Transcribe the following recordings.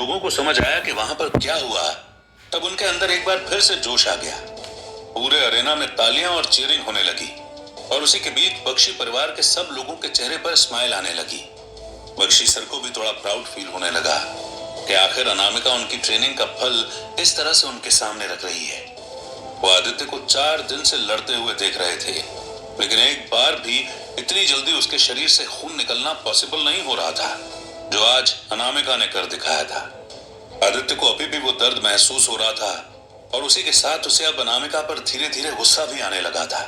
लोगों को समझ आया कि वहां पर क्या हुआ, तब उनके अंदर एक बार फिर से जोश आ गया। पूरे अरेना में तालियां और चीयरिंग होने लगी और उसी के बीच बख्शी परिवार के सब लोगों के चेहरे पर स्माइल आने लगी। बख्शी सर को भी थोड़ा प्राउड फील होने लगा कि आखिर अनामिका उनकी ट्रेनिंग का फल इस तरह से उनके सामने रख रही है। वो आदित्य को 4 दिन से लड़ते हुए देख रहे थे, लेकिन एक बार भी इतनी जल्दी उसके शरीर से खून निकलना पॉसिबल नहीं हो रहा था जो आज अनामिका ने कर दिखाया था। आदित्य को अभी भी वो दर्द महसूस हो रहा था और उसी के साथ उसे अब अनामिका पर धीरे धीरे गुस्सा भी आने लगा था।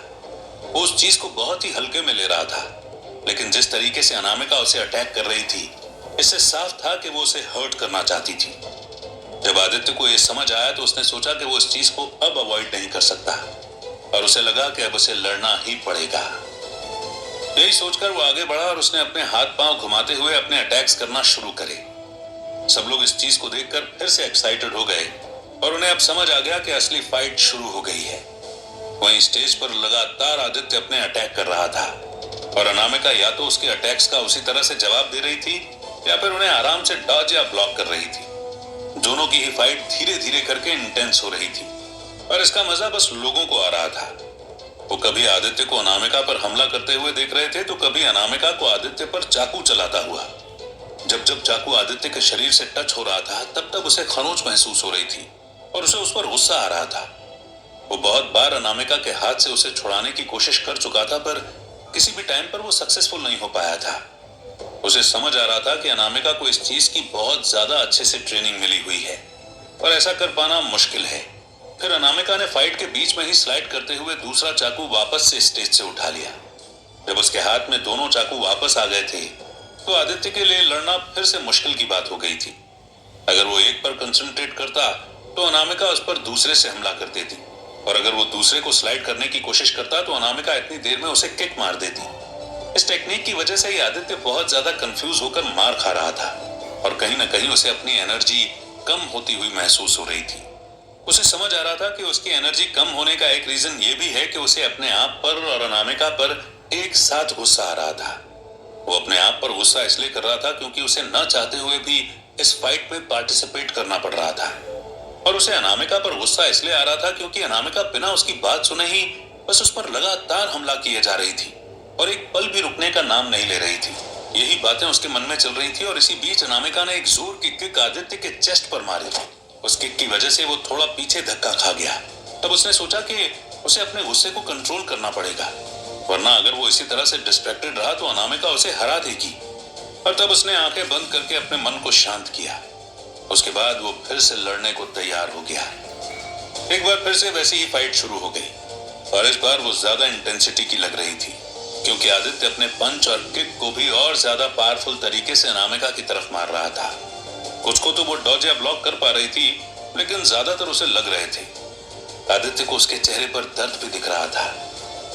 वो उस चीज को बहुत ही हल्के में ले रहा था, लेकिन जिस तरीके से अनामिका उसे अटैक कर रही थी, इससे साफ था कि वो उसे हर्ट करना चाहती थी। जब आदित्य को ये समझ आया तो उसने सोचा कि वो इस चीज को अब अवॉइड नहीं कर सकता और उसे लगा कि अब उसे लड़ना ही पड़ेगा। यही सोचकर वो आगे बढ़ा और उसने अपने हाथ पांव घुमाते हुए अपने अटैक्स करना शुरू करे। सब लोग इस चीज को देखकर फिर से एक्साइटेड हो गए और उन्हें अब समझ आ गया कि असली फाइट शुरू हो गई है। वहीं स्टेज पर लगातार आदित्य अपने अटैक कर रहा था और अनामिका या तो उसके अटैक्स का उसी तरह से जवाब दे रही थी या फिर उन्हें आराम से डॉज या ब्लॉक कर रही थी। दोनों की ही फाइट धीरे धीरे करके इंटेंस हो रही थी और इसका मजा बस लोगों को आ रहा था। वो कभी आदित्य को अनामिका पर हमला करते हुए देख रहे थे तो कभी अनामिका को आदित्य पर चाकू चलाता हुआ। जब जब चाकू आदित्य के शरीर से टच हो रहा था तब तब उसे खरोंच महसूस हो रही थी और उसे उस पर गुस्सा आ रहा था। वो बहुत बार अनामिका के हाथ से उसे छुड़ाने की कोशिश कर चुका था, पर किसी भी टाइम पर वो सक्सेसफुल नहीं हो पाया था। उसे समझ आ रहा था कि अनामिका को इस चीज की बहुत ज्यादा अच्छे से ट्रेनिंग मिली हुई है और ऐसा कर पाना मुश्किल है। फिर अनामिका ने फाइट के बीच में ही स्लाइड करते हुए दूसरा चाकू वापस से स्टेज से उठा लिया। जब उसके हाथ में दोनों चाकू वापस आ गए थे तो आदित्य के लिए लड़ना फिर से मुश्किल की बात हो गई थी। अगर वो एक पर कंसंट्रेट करता तो अनामिका उस पर दूसरे से हमला कर देती और अगर वो दूसरे को स्लाइड करने की कोशिश करता तो अनामिका इतनी देर में उसे किक मार देती। इस टेक्निक की वजह से ही आदित्य बहुत ज्यादा कंफ्यूज होकर मार खा रहा था और कहीं ना कहीं उसे अपनी एनर्जी कम होती हुई महसूस हो रही थी। उसे समझ आ रहा था कि उसकी एनर्जी कम होने का एक रीजन ये भी है कि उसे अपने आप पर और अनामिका पर एक साथ गुस्सा आ रहा था। वो अपने आप पर गुस्सा इसलिए कर रहा था क्योंकि उसे न चाहते हुए भी इस फाइट में पार्टिसिपेट करना पड़ रहा था और उसे अनामिका पर गुस्सा इसलिए आ रहा था क्योंकि अनामिका बिना उसकी बात सुने ही बस उस पर लगातार हमला किए जा रही थी और एक पल भी रुकने का नाम नहीं ले रही थी। यही बातें उसके मन में चल रही थी और इसी बीच अनामिका ने एक जोर की किक आदित्य के चेस्ट पर मारी। उस किक की वजह से वो थोड़ा पीछे धक्का खा गया। तब उसने सोचा कि उसे अपने गुस्से को कंट्रोल करना पड़ेगा, वरना अगर वो इसी तरह से डिस्ट्रैक्टेड रहा तो अनामिका उसे हरा देगी। और तब उसने आंखें बंद करके अपने मन को शांत किया। उसके बाद वो फिर से लड़ने को तैयार हो गया। एक बार फिर से वैसी ही फाइट शुरू हो गई और इस बार वो ज्यादा इंटेंसिटी की लग रही थी क्योंकि आदित्य अपने पंच और किक को भी और ज्यादा पावरफुल तरीके से अनामिका की तरफ मार रहा था। कुछ को तो वो डॉज या ब्लॉक कर पा रही थी, लेकिन ज्यादातर उसे लग रहे थे। आदित्य को उसके चेहरे पर दर्द भी दिख रहा था,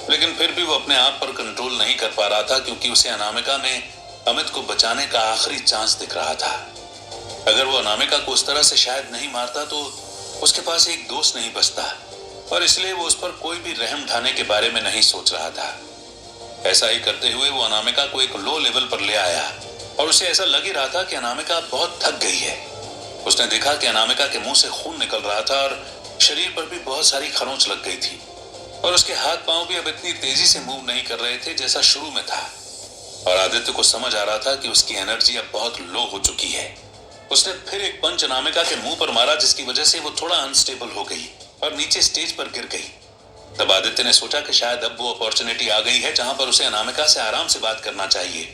लेकिन फिर भी वो अपने आप पर कंट्रोल नहीं कर पा रहा था क्योंकि उसे अनामिका में अमित को बचाने का आखिरी चांस दिख रहा था। अगर वो अनामिका को उस तरह से शायद नहीं मारता तो उसके पास एक दोस्त नहीं बचता और इसलिए वो उस पर कोई भी रहम ढाने के बारे में नहीं सोच रहा था। ऐसा ही करते हुए वो अनामिका को एक लो लेवल पर ले आया और उसे ऐसा लग ही रहा था कि अनामिका बहुत थक गई है। उसने देखा कि अनामिका के मुंह से खून निकल रहा था और शरीर पर भी बहुत सारी खरोंच लग गई थी और उसके हाथ पांव भी अब इतनी तेजी से मूव नहीं कर रहे थे जैसा शुरू में था। और आदित्य को समझ आ रहा था कि उसकी एनर्जी अब बहुत लो हो चुकी है। उसने फिर एक पंच अनामिका के मुंह पर मारा जिसकी वजह से वो थोड़ा अनस्टेबल हो गई और नीचे स्टेज पर गिर गई। तब आदित्य ने सोचा कि शायद अब वो अपॉर्चुनिटी आ गई है जहां पर उसे अनामिका से आराम से बात करना चाहिए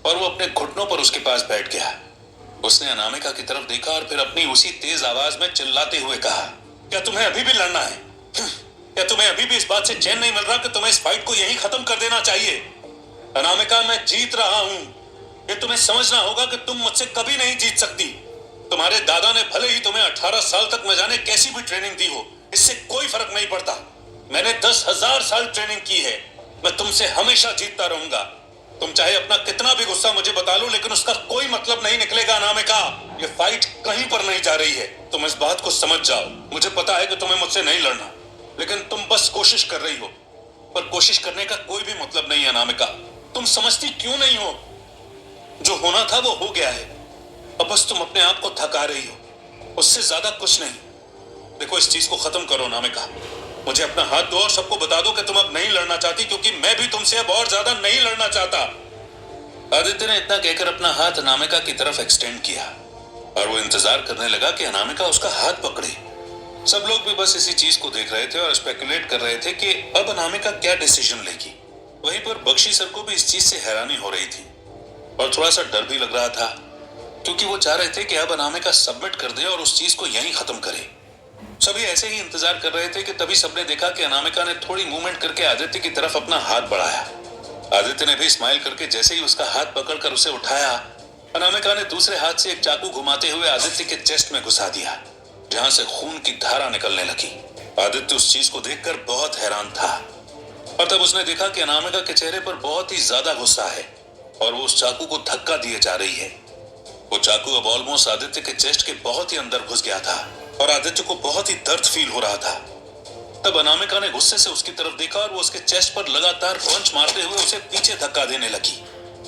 और वो अपने घुटनों पर उसके पास बैठ गया। उसने अनामिका की तरफ देखा और फिर अपनी उसी तेज आवाज में चिल्लाते हुए कहा, क्या तुम्हें अभी भी लड़ना है? क्या तुम्हें अभी भी इस बात से चैन नहीं मिल रहा कि तुम्हें इस फाइट को यहीं खत्म कर देना चाहिए? अनामिका, मैं जीत रहा हूं। ये तुम्हें समझना होगा कि तुम मुझसे कभी नहीं जीत सकती। तुम्हारे दादा ने भले ही तुम्हें 18 साल तक न जाने कैसी भी ट्रेनिंग दी हो, इससे कोई फर्क नहीं पड़ता। मैंने 10,000 साल ट्रेनिंग की है। मैं तुमसे हमेशा जीतता रहूंगा। तुम चाहे अपना कितना भी गुस्सा मुझे बता लो, लेकिन उसका कोई मतलब नहीं निकलेगा अनामिका। ये फाइट कहीं पर नहीं जा रही है। तुम इस बात को समझ जाओ। मुझे पता है कि तुम्हें मुझसे नहीं लड़ना, लेकिन तुम बस कोशिश कर रही हो, पर कोशिश करने का कोई भी मतलब नहीं है अनामिका। तुम समझती क्यों नहीं हो? जो होना था वो हो गया है। अब बस तुम अपने आप को थका रही हो, उससे ज्यादा कुछ नहीं। देखो, इस चीज को खत्म करो अनामिका। मुझे अपना हाथ दो और सबको बता दो कि तुम अब नहीं लड़ना चाहती, क्योंकि मैं भी तुमसे अब और ज्यादा नहीं लड़ना चाहता। आदित्य ने इतना कहकर अपना हाथ अनामिका की तरफ एक्सटेंड किया और वो इंतजार करने लगा कि अनामिका उसका हाथ पकड़े। सब लोग भी बस इसी चीज को देख रहे थे और स्पेकुलेट कर रहे थे कि अब अनामिका क्या डिसीजन लेगी। वहीं पर बख्शी सर को भी इस चीज से हैरानी हो रही थी और थोड़ा सा डर भी लग रहा था, क्योंकि वो चाह रहे थे कि अब अनामिका सबमिट कर दे और उस चीज को यहीं खत्म करे। सभी ऐसे ही इंतजार कर रहे थे कि तभी सबने देखा कि अनामिका ने थोड़ी मूवमेंट करके आदित्य की तरफ अपना हाथ बढ़ाया। आदित्य ने भी स्माइल करके जैसे ही उसका हाथ पकड़कर उसे उठाया, अनामिका ने दूसरे हाथ से एक चाकू घुमाते हुए आदित्य के चेस्ट में घुसा दिया, जहां से खून की धारा निकलने लगी। आदित्य उस चीज को देखकर बहुत हैरान था और तब उसने देखा कि अनामिका के चेहरे पर बहुत ही ज्यादा गुस्सा है और वो उस चाकू को धक्का दिए जा रही है। वो चाकू अब ऑलमोस्ट आदित्य के चेस्ट के बहुत ही अंदर घुस गया था और आदित्य को बहुत ही दर्द फील हो रहा था। तब अनामिका ने गुस्से से उसकी तरफ देखा और वो उसके चेस्ट पर लगातार पंच मारते हुए उसे पीछे धक्का देने लगी।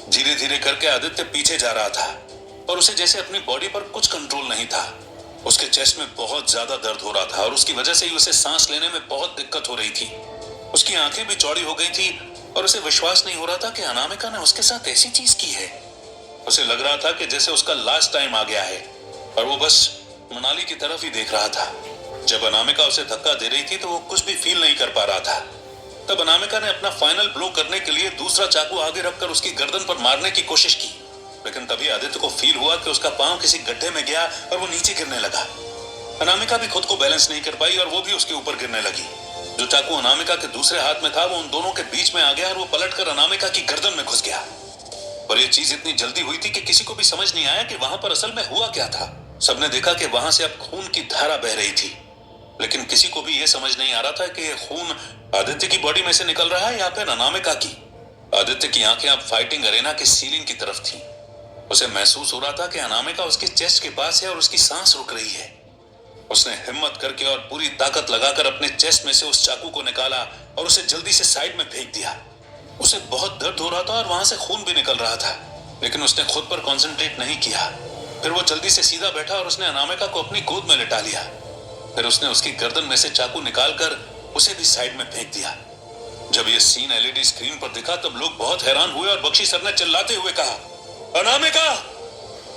धीरे धीरे करके आदित्य पीछे जा रहा था और उसे जैसे अपनी बॉडी पर कुछ कंट्रोल नहीं था। उसके चेस्ट में बहुत ज्यादा दर्द हो रहा था और उसकी वजह से ही उसे सांस लेने में बहुत दिक्कत हो रही थी। उसकी आंखें भी चौड़ी हो गई थी और उसे विश्वास नहीं हो रहा था कि अनामिका ने उसके साथ ऐसी चीज की है। उसे लग रहा था कि जैसे उसका लास्ट टाइम आ गया है और वो बस मनाली की तरफ ही देख रहा था। जब अनामिका उसे धक्का दे रही थी तो वो कुछ भी फील नहीं कर पा रहा था। तब अनामिका ने अपना फाइनल ब्लो करने के लिए दूसरा चाकू आगे रखकर उसकी गर्दन पर मारने की कोशिश की, लेकिन तभी आदित्य को फील हुआ कि उसका पांव किसी गड्ढे में गया और वो नीचे गिरने लगा। अनामिका भी खुद को बैलेंस नहीं कर पाई और वो भी उसके ऊपर गिरने लगी। जो चाकू अनामिका के दूसरे हाथ में था वो उन दोनों के बीच में आ गया और वो पलटकर अनामिका की गर्दन में घुस गया। पर यह चीज इतनी जल्दी हुई थी कि किसी को भी समझ नहीं आया कि वहां पर असल में हुआ क्या था। सबने देखा कि वहां से अब खून की धारा बह रही थी, लेकिन किसी को भी यह समझ नहीं आ रहा था कि यह खून आदित्य की बॉडी में से निकल रहा है या फिर अनामिका की। आदित्य की आंखें अब फाइटिंग अरेना के सीलिंग की तरफ थी। उसे महसूस हो रहा था कि अनामिका उसके चेस्ट के पास है और उसकी सांस रुक रही है। उसने हिम्मत करके और पूरी ताकत लगाकर अपने चेस्ट में से उस चाकू को निकाला और उसे जल्दी से साइड में फेंक दिया। उसे बहुत दर्द हो रहा था और वहां से खून भी निकल रहा था, लेकिन उसने खुद पर कंसंट्रेट नहीं किया। फिर वो जल्दी से सीधा बैठा और उसने अनामिका को अपनी गोद में लिटा लिया। फिर उसने उसकी गर्दन में से चाकू निकालकर उसे भी साइड में फेंक दिया। जब यह सीन एलईडी स्क्रीन पर दिखा तब लोग बहुत हैरान हुए और बख्शी सर ने चिल्लाते हुए कहा, अनामिका!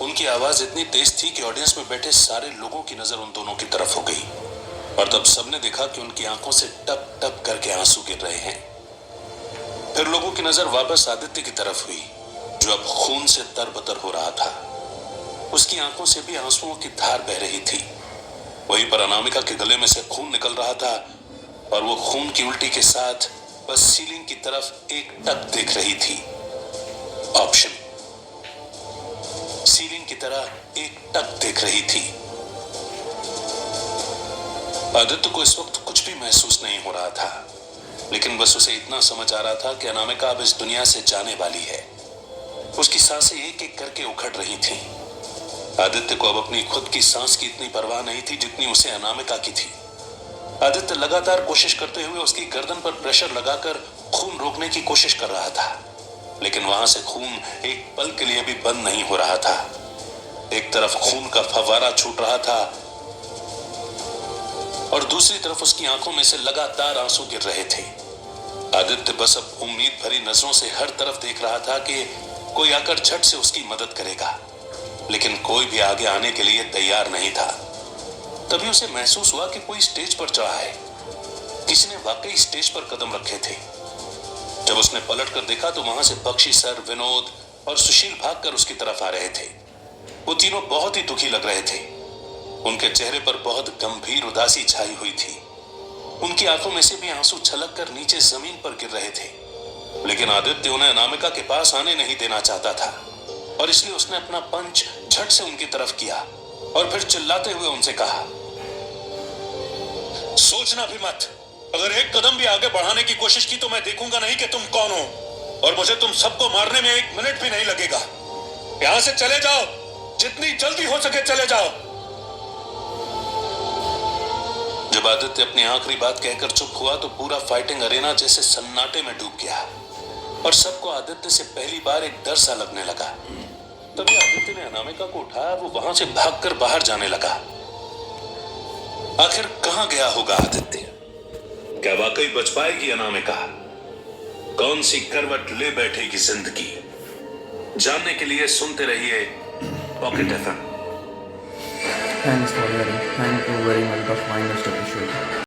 उनकी आवाज इतनी तेज थी कि ऑडियंस में बैठे सारे लोगों की नजर उन दोनों की तरफ हो गई और तब सबने देखा कि उनकी आंखों से टप टप करके आंसू गिर रहे हैं। फिर लोगों की नजर वापस आदित्य की तरफ हुई, जो अब खून से तरबतर हो रहा था। उसकी आंखों से भी आंसुओं की धार बह रही थी। वहीं पर अनामिका के गले में से खून निकल रहा था और वो खून की उल्टी के साथ बस सीलिंग की तरफ एक टक देख रही थी। ऑप्शन, सीलिंग की तरह एक टक देख रही थी। आदित्य को इस वक्त कुछ भी महसूस नहीं हो रहा था, लेकिन बस उसे इतना समझ आ रहा था कि अनामिका अब इस दुनिया से जाने वाली है। उसकी सांसें एक एक करके उखड़ रही थीं। आदित्य को अब अपनी खुद की सांस की इतनी परवाह नहीं थी जितनी उसे अनामिका की थी। आदित्य लगातार कोशिश करते हुए उसकी गर्दन पर प्रेशर लगाकर खून रोकने की कोशिश कर रहा था, लेकिन वहां से खून एक पल के लिए भी बंद नहीं हो रहा था। एक तरफ खून का फव्वारा छूट रहा था और दूसरी तरफ उसकी आंखों में से लगातार आंसू गिर रहे थे। आदित्य बस अब उम्मीद भरी नजरों से हर तरफ देख रहा था कि कोई आकर झट से उसकी मदद करेगा, लेकिन कोई भी आगे आने के लिए तैयार नहीं था। तभी उसे महसूस हुआ कि कोई स्टेज पर चढ़ा है। किसी ने वाकई स्टेज पर कदम रखे थे। जब उसने पलट कर देखा तो वहां से बख्शी सर, विनोद और सुशील भागकर उसकी तरफ आ रहे थे। वो तीनों बहुत ही दुखी लग रहे थे। उनके चेहरे पर बहुत गंभीर उदासी छाई हुई थी। उनकी आंखों में से भी आंसू छलक कर नीचे जमीन पर गिर रहे थे, लेकिन आदित्य उन्हें अनामिका के पास आने नहीं देना चाहता था और इसलिए उसने अपना पंच झट से उनकी तरफ किया और फिर चिल्लाते हुए उनसे कहा, सोचना भी मत। अगर एक कदम भी आगे बढ़ाने की कोशिश की तो मैं देखूंगा नहीं कि तुम कौन हो, और मुझे तुम सबको मारने में 1 मिनट भी नहीं लगेगा। यहां से चले जाओ, जितनी जल्दी हो सके चले जाओ। जब आदित्य अपनी आखिरी बात कहकर चुप हुआ तो पूरा फाइटिंग अरेना जैसे सन्नाटे में डूब गया और सबको आदित्य से पहली बार एक डर सा लगने लगा। तभी आदित्य ने अनामिका को उठाया, वो वहां से भागकर बाहर जाने लगा। आखिर कहां गया होगा आदित्य? क्या वाकई बच पाएगी अनामिका? कौन सी करवट ले बैठेगी जिंदगी? जानने के लिए सुनते रहिए pocket FM. Thanks for hearing. Thank you very much of my next episode.